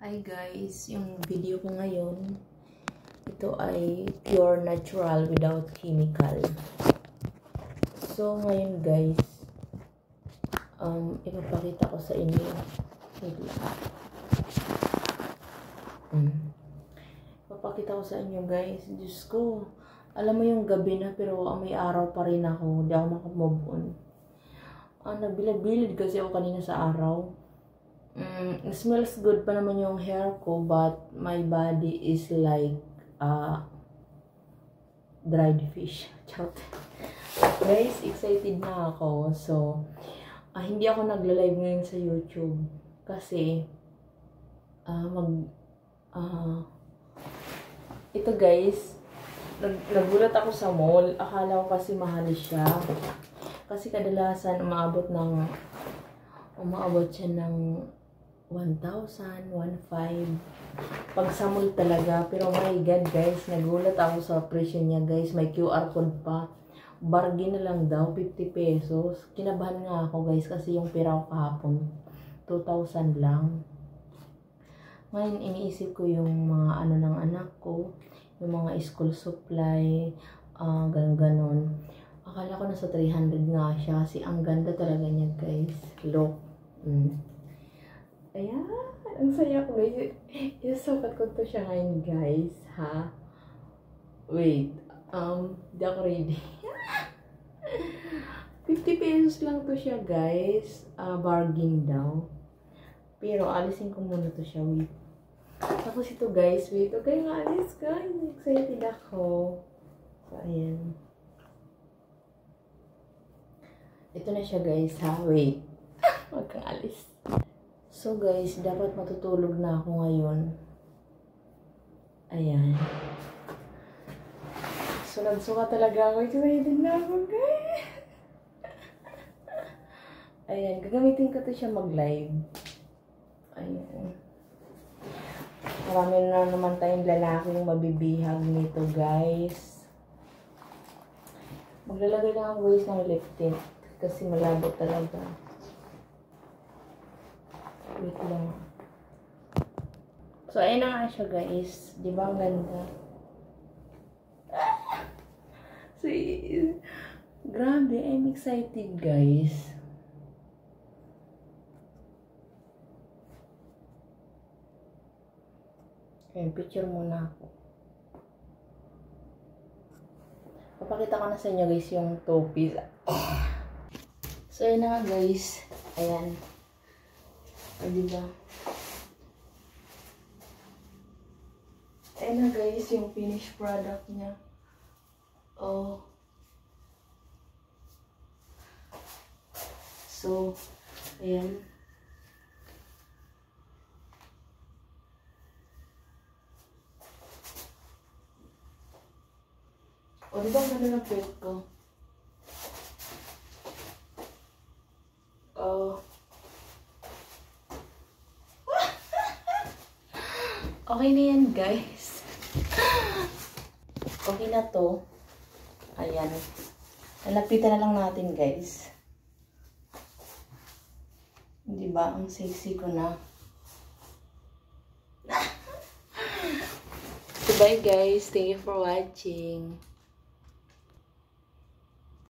Hi guys, yung video ko ngayon, ito ay pure natural without chemical. So ngayon guys, ipapakita ko sa inyo. Ipapakita ko sa inyo guys. Diyos ko, alam mo yung gabi na pero may araw pa rin ako. Hindi ako makamove on. Nagbilad-bilad kasi ako kanina sa araw. It smells good pa naman yung hair ko, but my body is like dried fish. Guys, excited na ako. So, hindi ako nagla-live ngayon sa YouTube kasi ito guys, nagulat ako sa mall. Akala ko kasi mahal siya. Kasi kadalasan umaabot siya ng 1,000, 1,500 pag sa mall talaga. Pero my God guys, nagulat ako sa presyo niya guys. May QR code pa. Bargain na lang daw, 50 pesos. Kinabahan nga ako guys kasi yung pera ko kahapon 2,000 lang. Ngayon iniisip ko yung mga ano ng anak ko, yung mga school supply, ganon. Akala ko nasa 300 nga siya kasi ang ganda talaga niya guys. Look. Ayan, ang saya ko guys. Isusukat ko to siya ngayon guys, ha? Wait, di ako ready. 50 pesos lang to siya guys. Bargain daw. Pero alisin ko muna to siya, wait. Tapos ito guys, wait. Okay nga, alis guys. Excited ako. So, ayan. Ito na siya guys, ha? Wait. Huwag kang alis. So guys, dapat matutulog na ako ngayon. Ayan. So nagsuka talaga ako. Excited na ako guys. Ayan, gagamitin ko to siya mag-live. Ayan. Marami na naman tayong lalaking mabibihag nito guys. Maglalagay lang ako guys ng lip tint kasi malabo talaga. Wait lang. So, ayun na nga siya guys. Di ba ang ganda? Grabe, I'm excited guys. Ayan, picture muna ako. Papakita ko na sa inyo guys yung topies. So, ayun na nga guys. Ayan. O, diba? Ayan na guys, yung finished product niya. Oh. So, ayan. O, diba ang ganda ng pet ko? Oh. Okay na yan, guys. Okay na to. Ayan. Lalapitan na lang natin, guys. Diba? Ang sexy ko na. So, bye, guys. Thank you for watching.